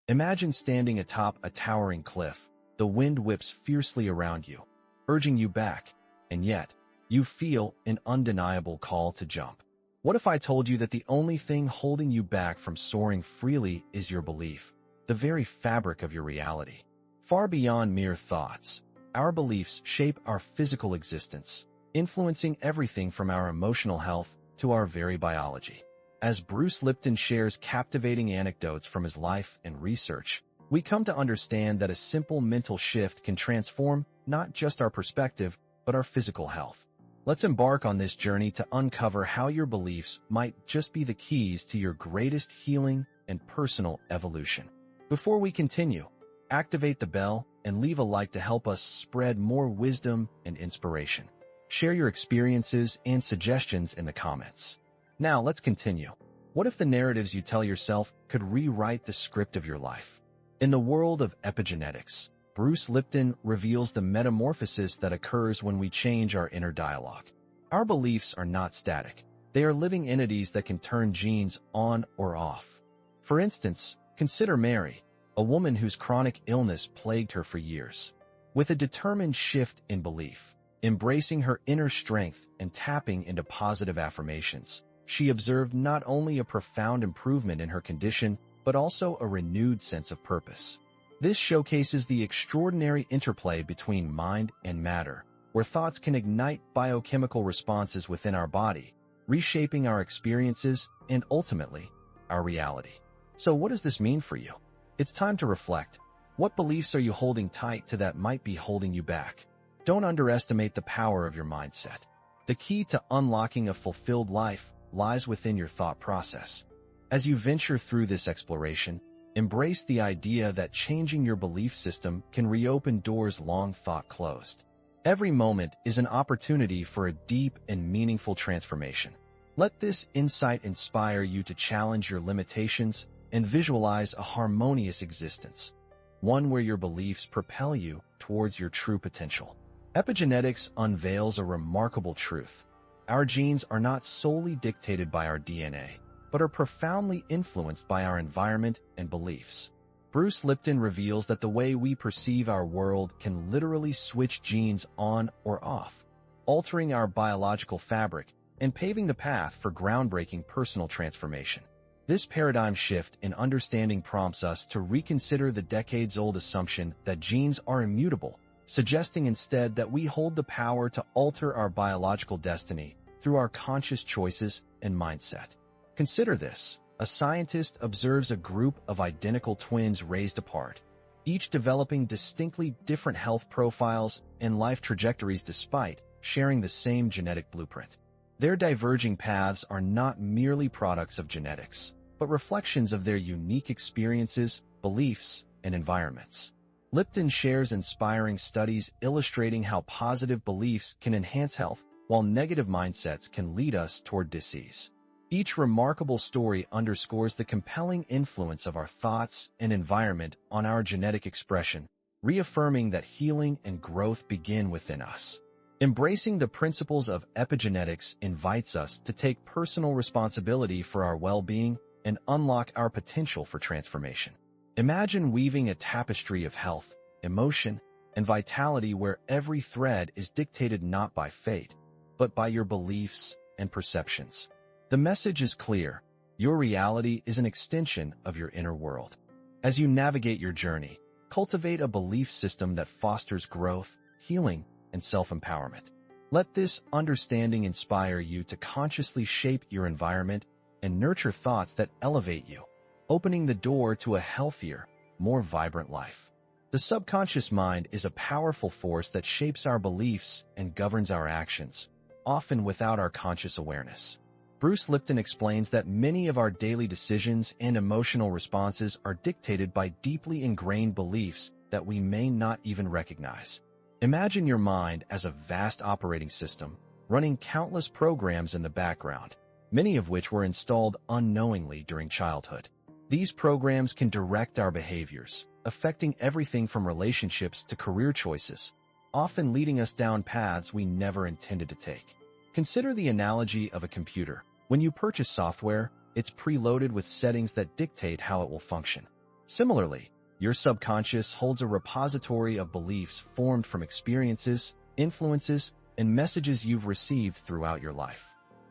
Imagine standing atop a towering cliff. The wind whips fiercely around you, urging you back, and yet, you feel an undeniable call to jump. What if I told you that the only thing holding you back from soaring freely is your belief, the very fabric of your reality? Far beyond mere thoughts, our beliefs shape our physical existence, influencing everything from our emotional health to our very biology. As Bruce Lipton shares captivating anecdotes from his life and research, we come to understand that a simple mental shift can transform not just our perspective, but our physical health. Let's embark on this journey to uncover how your beliefs might just be the keys to your greatest healing and personal evolution. Before we continue, activate the bell and leave a like to help us spread more wisdom and inspiration. Share your experiences and suggestions in the comments. Now let's continue. What if the narratives you tell yourself could rewrite the script of your life? In the world of epigenetics, Bruce Lipton reveals the metamorphosis that occurs when we change our inner dialogue. Our beliefs are not static. They are living entities that can turn genes on or off. For instance, consider Mary, a woman whose chronic illness plagued her for years. With a determined shift in belief, embracing her inner strength and tapping into positive affirmations, she observed not only a profound improvement in her condition, but also a renewed sense of purpose. This showcases the extraordinary interplay between mind and matter, where thoughts can ignite biochemical responses within our body, reshaping our experiences and ultimately, our reality. So what does this mean for you? It's time to reflect. What beliefs are you holding tight to that might be holding you back? Don't underestimate the power of your mindset. The key to unlocking a fulfilled life lies within your thought process. As you venture through this exploration, embrace the idea that changing your belief system can reopen doors long thought closed. Every moment is an opportunity for a deep and meaningful transformation. Let this insight inspire you to challenge your limitations and visualize a harmonious existence, one where your beliefs propel you towards your true potential. Epigenetics unveils a remarkable truth. Our genes are not solely dictated by our DNA, but are profoundly influenced by our environment and beliefs. Bruce Lipton reveals that the way we perceive our world can literally switch genes on or off, altering our biological fabric and paving the path for groundbreaking personal transformation. This paradigm shift in understanding prompts us to reconsider the decades-old assumption that genes are immutable, suggesting instead that we hold the power to alter our biological destiny through our conscious choices and mindset. Consider this. A scientist observes a group of identical twins raised apart, each developing distinctly different health profiles and life trajectories despite sharing the same genetic blueprint. Their diverging paths are not merely products of genetics, but reflections of their unique experiences, beliefs, and environments. Lipton shares inspiring studies illustrating how positive beliefs can enhance health, while negative mindsets can lead us toward disease. Each remarkable story underscores the compelling influence of our thoughts and environment on our genetic expression, reaffirming that healing and growth begin within us. Embracing the principles of epigenetics invites us to take personal responsibility for our well-being and unlock our potential for transformation. Imagine weaving a tapestry of health, emotion, and vitality where every thread is dictated not by fate, but by your beliefs and perceptions. The message is clear. Your reality is an extension of your inner world. As you navigate your journey, cultivate a belief system that fosters growth, healing, and self-empowerment. Let this understanding inspire you to consciously shape your environment and nurture thoughts that elevate you, opening the door to a healthier, more vibrant life. The subconscious mind is a powerful force that shapes our beliefs and governs our actions, often without our conscious awareness. Bruce Lipton explains that many of our daily decisions and emotional responses are dictated by deeply ingrained beliefs that we may not even recognize. Imagine your mind as a vast operating system, running countless programs in the background, many of which were installed unknowingly during childhood. These programs can direct our behaviors, affecting everything from relationships to career choices, often leading us down paths we never intended to take. Consider the analogy of a computer. When you purchase software, it's preloaded with settings that dictate how it will function. Similarly, your subconscious holds a repository of beliefs formed from experiences, influences, and messages you've received throughout your life.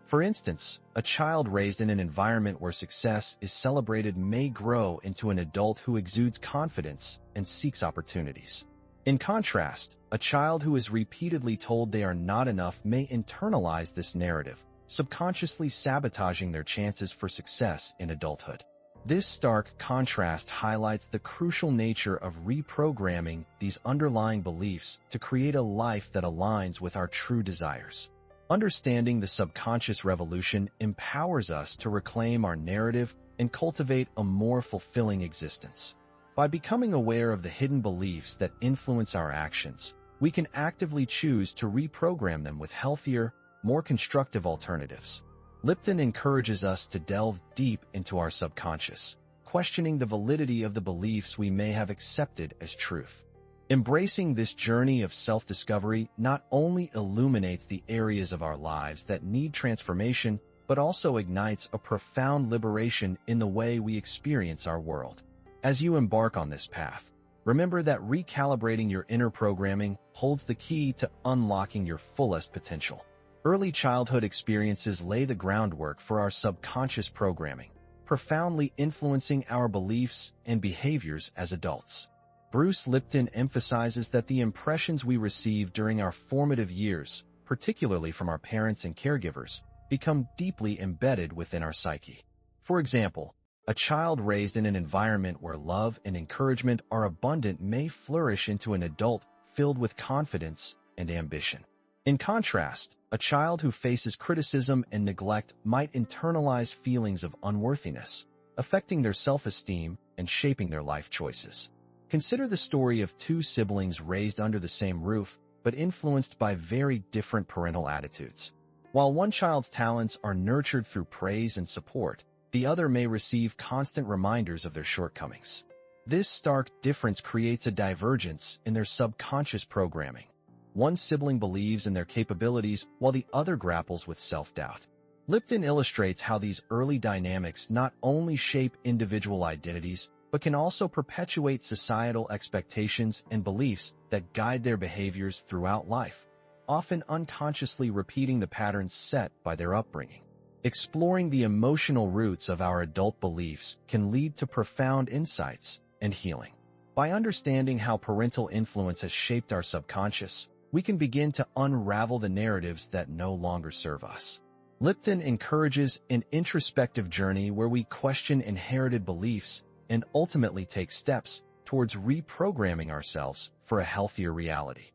For instance, a child raised in an environment where success is celebrated may grow into an adult who exudes confidence and seeks opportunities. In contrast, a child who is repeatedly told they are not enough may internalize this narrative, subconsciously sabotaging their chances for success in adulthood. This stark contrast highlights the crucial nature of reprogramming these underlying beliefs to create a life that aligns with our true desires. Understanding the subconscious revolution empowers us to reclaim our narrative and cultivate a more fulfilling existence. By becoming aware of the hidden beliefs that influence our actions, we can actively choose to reprogram them with healthier, more constructive alternatives. Lipton encourages us to delve deep into our subconscious, questioning the validity of the beliefs we may have accepted as truth. Embracing this journey of self-discovery not only illuminates the areas of our lives that need transformation, but also ignites a profound liberation in the way we experience our world. As you embark on this path, remember that recalibrating your inner programming holds the key to unlocking your fullest potential. Early childhood experiences lay the groundwork for our subconscious programming, profoundly influencing our beliefs and behaviors as adults. Bruce Lipton emphasizes that the impressions we receive during our formative years, particularly from our parents and caregivers, become deeply embedded within our psyche. For example, a child raised in an environment where love and encouragement are abundant may flourish into an adult filled with confidence and ambition. In contrast, a child who faces criticism and neglect might internalize feelings of unworthiness, affecting their self-esteem and shaping their life choices. Consider the story of two siblings raised under the same roof, but influenced by very different parental attitudes. While one child's talents are nurtured through praise and support, the other may receive constant reminders of their shortcomings. This stark difference creates a divergence in their subconscious programming. One sibling believes in their capabilities while the other grapples with self-doubt. Lipton illustrates how these early dynamics not only shape individual identities, but can also perpetuate societal expectations and beliefs that guide their behaviors throughout life, often unconsciously repeating the patterns set by their upbringing. Exploring the emotional roots of our adult beliefs can lead to profound insights and healing. By understanding how parental influence has shaped our subconscious, we can begin to unravel the narratives that no longer serve us. Lipton encourages an introspective journey where we question inherited beliefs and ultimately take steps towards reprogramming ourselves for a healthier reality.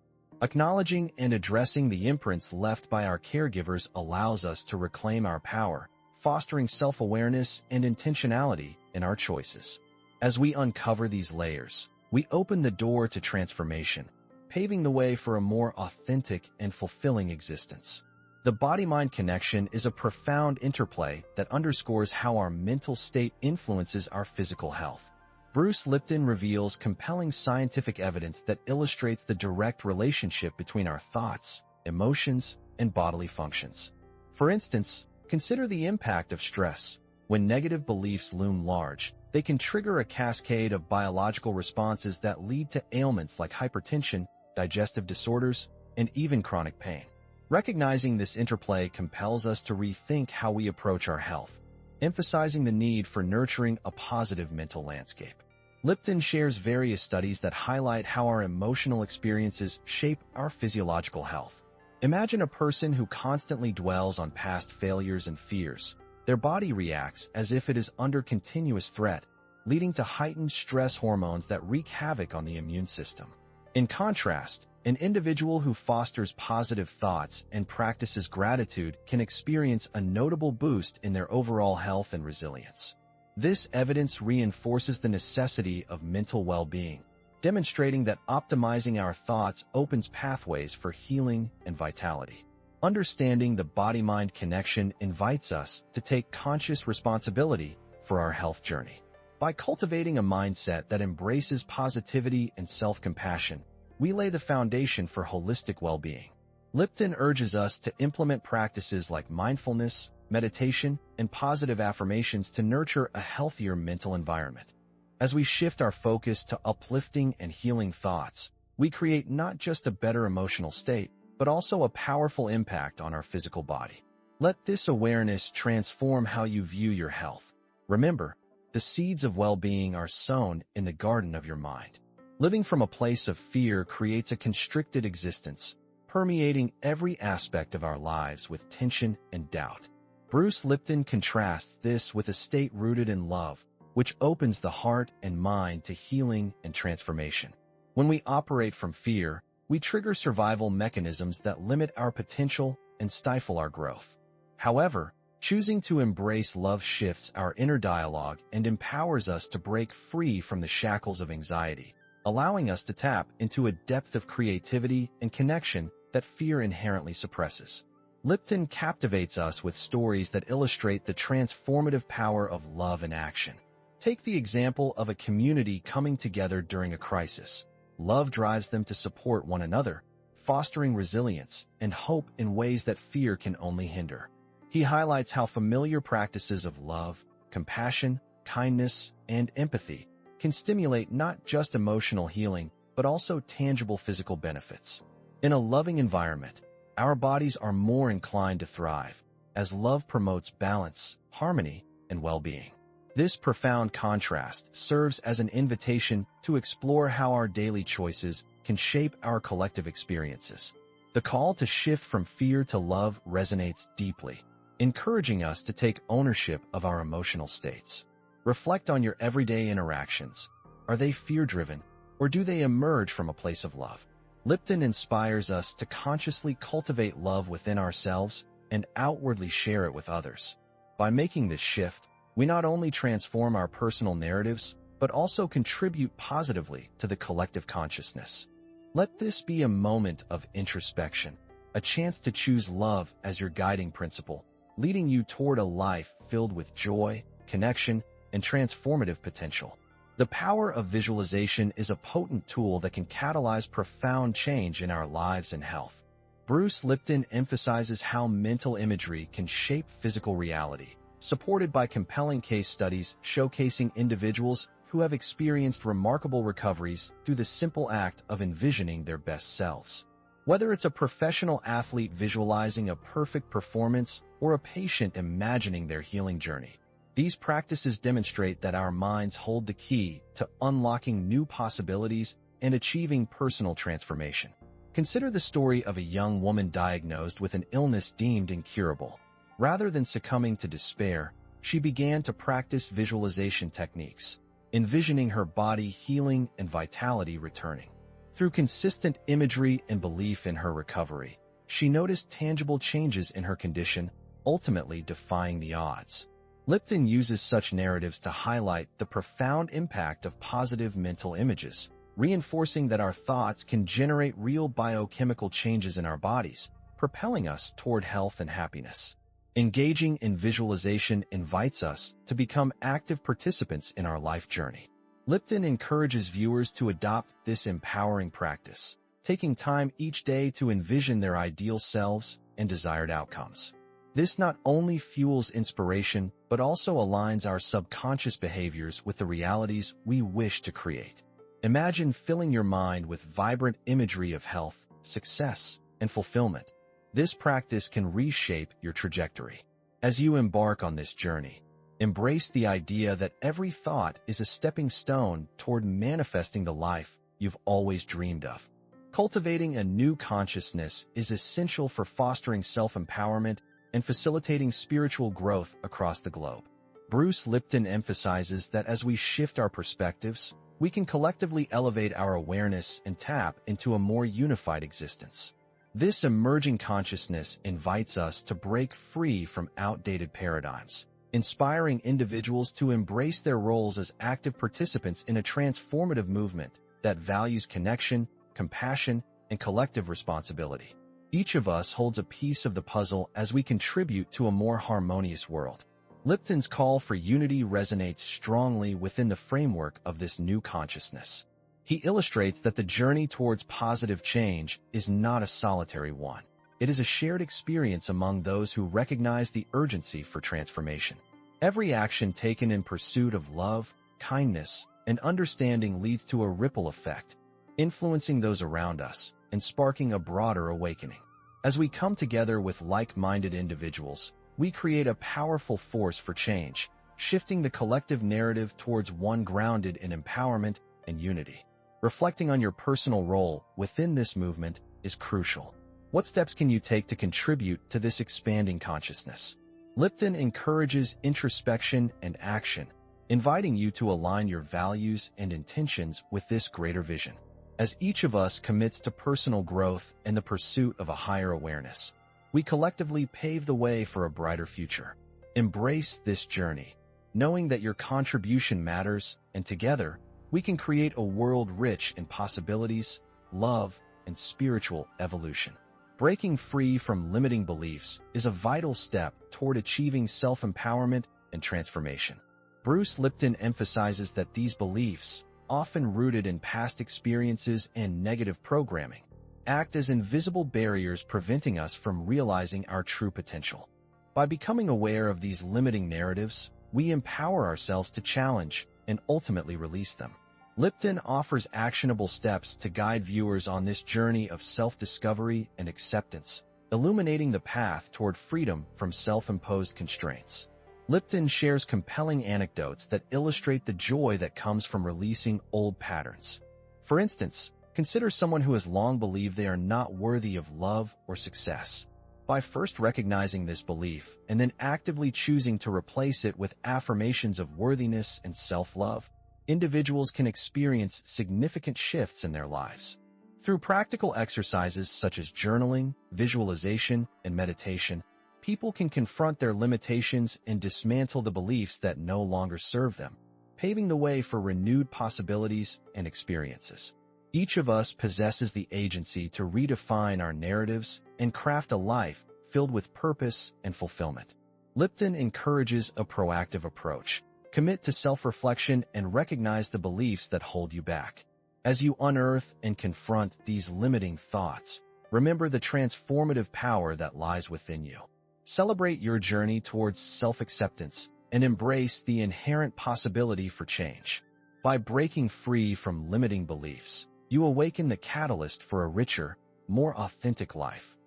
Acknowledging and addressing the imprints left by our caregivers allows us to reclaim our power, fostering self-awareness and intentionality in our choices. As we uncover these layers, we open the door to transformation, paving the way for a more authentic and fulfilling existence. The body-mind connection is a profound interplay that underscores how our mental state influences our physical health. Bruce Lipton reveals compelling scientific evidence that illustrates the direct relationship between our thoughts, emotions, and bodily functions. For instance, consider the impact of stress. When negative beliefs loom large, they can trigger a cascade of biological responses that lead to ailments like hypertension, digestive disorders, and even chronic pain. Recognizing this interplay compels us to rethink how we approach our health, emphasizing the need for nurturing a positive mental landscape. Lipton shares various studies that highlight how our emotional experiences shape our physiological health. Imagine a person who constantly dwells on past failures and fears. Their body reacts as if it is under continuous threat, leading to heightened stress hormones that wreak havoc on the immune system. In contrast, an individual who fosters positive thoughts and practices gratitude can experience a notable boost in their overall health and resilience. This evidence reinforces the necessity of mental well-being, demonstrating that optimizing our thoughts opens pathways for healing and vitality. Understanding the body-mind connection invites us to take conscious responsibility for our health journey. By cultivating a mindset that embraces positivity and self-compassion, we lay the foundation for holistic well-being. Lipton urges us to implement practices like mindfulness, meditation, and positive affirmations to nurture a healthier mental environment. As we shift our focus to uplifting and healing thoughts, we create not just a better emotional state, but also a powerful impact on our physical body. Let this awareness transform how you view your health. Remember, the seeds of well-being are sown in the garden of your mind. Living from a place of fear creates a constricted existence, permeating every aspect of our lives with tension and doubt. Bruce Lipton contrasts this with a state rooted in love, which opens the heart and mind to healing and transformation. When we operate from fear, we trigger survival mechanisms that limit our potential and stifle our growth. However, choosing to embrace love shifts our inner dialogue and empowers us to break free from the shackles of anxiety, allowing us to tap into a depth of creativity and connection that fear inherently suppresses. Lipton captivates us with stories that illustrate the transformative power of love in action. Take the example of a community coming together during a crisis. Love drives them to support one another, fostering resilience and hope in ways that fear can only hinder. He highlights how familiar practices of love, compassion, kindness, and empathy can stimulate not just emotional healing, but also tangible physical benefits. In a loving environment, our bodies are more inclined to thrive, as love promotes balance, harmony, and well-being. This profound contrast serves as an invitation to explore how our daily choices can shape our collective experiences. The call to shift from fear to love resonates deeply, encouraging us to take ownership of our emotional states. Reflect on your everyday interactions. Are they fear-driven, or do they emerge from a place of love? Lipton inspires us to consciously cultivate love within ourselves and outwardly share it with others. By making this shift, we not only transform our personal narratives, but also contribute positively to the collective consciousness. Let this be a moment of introspection, a chance to choose love as your guiding principle, leading you toward a life filled with joy, connection, and transformative potential. The power of visualization is a potent tool that can catalyze profound change in our lives and health. Bruce Lipton emphasizes how mental imagery can shape physical reality, supported by compelling case studies showcasing individuals who have experienced remarkable recoveries through the simple act of envisioning their best selves. Whether it's a professional athlete visualizing a perfect performance or a patient imagining their healing journey, these practices demonstrate that our minds hold the key to unlocking new possibilities and achieving personal transformation. Consider the story of a young woman diagnosed with an illness deemed incurable. Rather than succumbing to despair, she began to practice visualization techniques, envisioning her body healing and vitality returning. Through consistent imagery and belief in her recovery, she noticed tangible changes in her condition, ultimately defying the odds. Lipton uses such narratives to highlight the profound impact of positive mental images, reinforcing that our thoughts can generate real biochemical changes in our bodies, propelling us toward health and happiness. Engaging in visualization invites us to become active participants in our life journey. Lipton encourages viewers to adopt this empowering practice, taking time each day to envision their ideal selves and desired outcomes. This not only fuels inspiration, but also aligns our subconscious behaviors with the realities we wish to create. Imagine filling your mind with vibrant imagery of health, success, and fulfillment. This practice can reshape your trajectory. As you embark on this journey, embrace the idea that every thought is a stepping stone toward manifesting the life you've always dreamed of. Cultivating a new consciousness is essential for fostering self-empowerment and facilitating spiritual growth across the globe. Bruce Lipton emphasizes that as we shift our perspectives, we can collectively elevate our awareness and tap into a more unified existence. This emerging consciousness invites us to break free from outdated paradigms, inspiring individuals to embrace their roles as active participants in a transformative movement that values connection, compassion, and collective responsibility. Each of us holds a piece of the puzzle as we contribute to a more harmonious world. Lipton's call for unity resonates strongly within the framework of this new consciousness. He illustrates that the journey towards positive change is not a solitary one. It is a shared experience among those who recognize the urgency for transformation. Every action taken in pursuit of love, kindness, and understanding leads to a ripple effect, influencing those around us and sparking a broader awakening. As we come together with like-minded individuals, we create a powerful force for change, shifting the collective narrative towards one grounded in empowerment and unity. Reflecting on your personal role within this movement is crucial. What steps can you take to contribute to this expanding consciousness? Lipton encourages introspection and action, inviting you to align your values and intentions with this greater vision. As each of us commits to personal growth and the pursuit of a higher awareness, we collectively pave the way for a brighter future. Embrace this journey, knowing that your contribution matters, and together, we can create a world rich in possibilities, love, and spiritual evolution. Breaking free from limiting beliefs is a vital step toward achieving self-empowerment and transformation. Bruce Lipton emphasizes that these beliefs, often rooted in past experiences and negative programming, act as invisible barriers preventing us from realizing our true potential. By becoming aware of these limiting narratives, we empower ourselves to challenge and ultimately release them. Lipton offers actionable steps to guide viewers on this journey of self-discovery and acceptance, illuminating the path toward freedom from self-imposed constraints. Lipton shares compelling anecdotes that illustrate the joy that comes from releasing old patterns. For instance, consider someone who has long believed they are not worthy of love or success. By first recognizing this belief and then actively choosing to replace it with affirmations of worthiness and self-love, individuals can experience significant shifts in their lives. Through practical exercises such as journaling, visualization, and meditation, people can confront their limitations and dismantle the beliefs that no longer serve them, paving the way for renewed possibilities and experiences. Each of us possesses the agency to redefine our narratives and craft a life filled with purpose and fulfillment. Lipton encourages a proactive approach. Commit to self-reflection and recognize the beliefs that hold you back. As you unearth and confront these limiting thoughts, remember the transformative power that lies within you. Celebrate your journey towards self-acceptance and embrace the inherent possibility for change. By breaking free from limiting beliefs, you awaken the catalyst for a richer, more authentic life,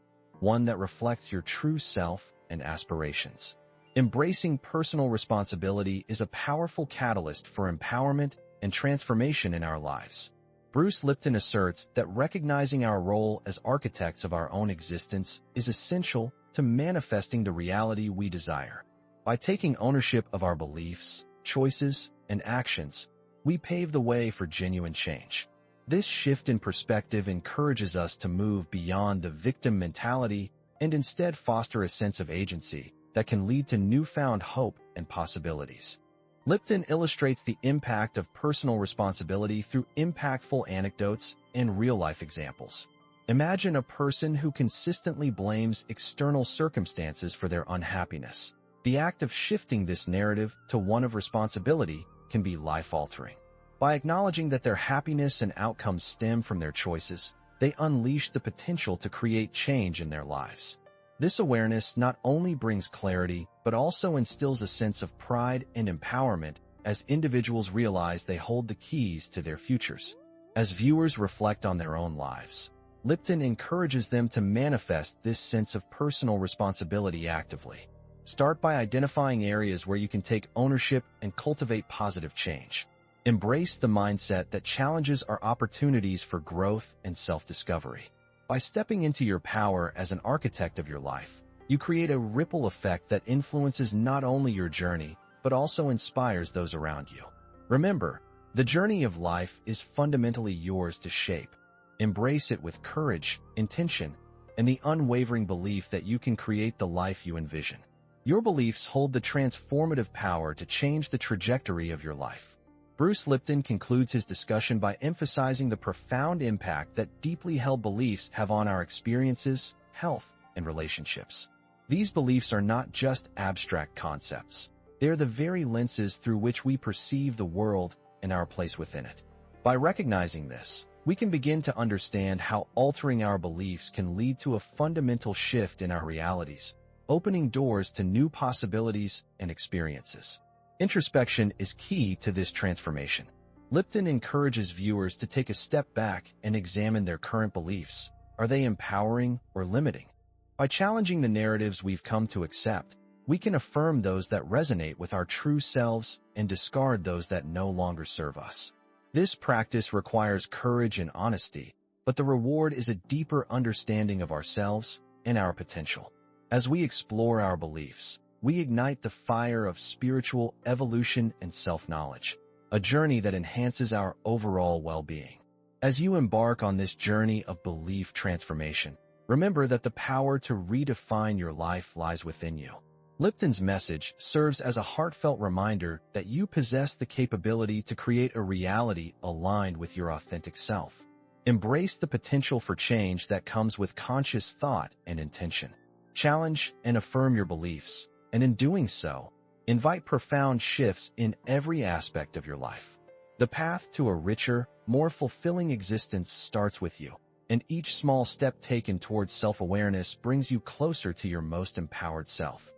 one that reflects your true self and aspirations. Embracing personal responsibility is a powerful catalyst for empowerment and transformation in our lives. Bruce Lipton asserts that recognizing our role as architects of our own existence is essential to manifesting the reality we desire. By taking ownership of our beliefs, choices, and actions, we pave the way for genuine change. This shift in perspective encourages us to move beyond the victim mentality and instead foster a sense of agency that can lead to newfound hope and possibilities. Lipton illustrates the impact of personal responsibility through impactful anecdotes and real-life examples. Imagine a person who consistently blames external circumstances for their unhappiness. The act of shifting this narrative to one of responsibility can be life-altering. By acknowledging that their happiness and outcomes stem from their choices, they unleash the potential to create change in their lives. This awareness not only brings clarity, but also instills a sense of pride and empowerment as individuals realize they hold the keys to their futures. As viewers reflect on their own lives, Lipton encourages them to manifest this sense of personal responsibility actively. Start by identifying areas where you can take ownership and cultivate positive change. Embrace the mindset that challenges are opportunities for growth and self-discovery. By stepping into your power as an architect of your life, you create a ripple effect that influences not only your journey, but also inspires those around you. Remember, the journey of life is fundamentally yours to shape. Embrace it with courage, intention, and the unwavering belief that you can create the life you envision. Your beliefs hold the transformative power to change the trajectory of your life. Bruce Lipton concludes his discussion by emphasizing the profound impact that deeply held beliefs have on our experiences, health, and relationships. These beliefs are not just abstract concepts. They are the very lenses through which we perceive the world and our place within it. By recognizing this, we can begin to understand how altering our beliefs can lead to a fundamental shift in our realities, opening doors to new possibilities and experiences. Introspection is key to this transformation. Lipton encourages viewers to take a step back and examine their current beliefs. Are they empowering or limiting? By challenging the narratives we've come to accept, we can affirm those that resonate with our true selves and discard those that no longer serve us. This practice requires courage and honesty, but the reward is a deeper understanding of ourselves and our potential. As we explore our beliefs, we ignite the fire of spiritual evolution and self-knowledge, a journey that enhances our overall well-being. As you embark on this journey of belief transformation, remember that the power to redefine your life lies within you. Lipton's message serves as a heartfelt reminder that you possess the capability to create a reality aligned with your authentic self. Embrace the potential for change that comes with conscious thought and intention. Challenge and affirm your beliefs, and in doing so, invite profound shifts in every aspect of your life. The path to a richer, more fulfilling existence starts with you, and each small step taken towards self-awareness brings you closer to your most empowered self.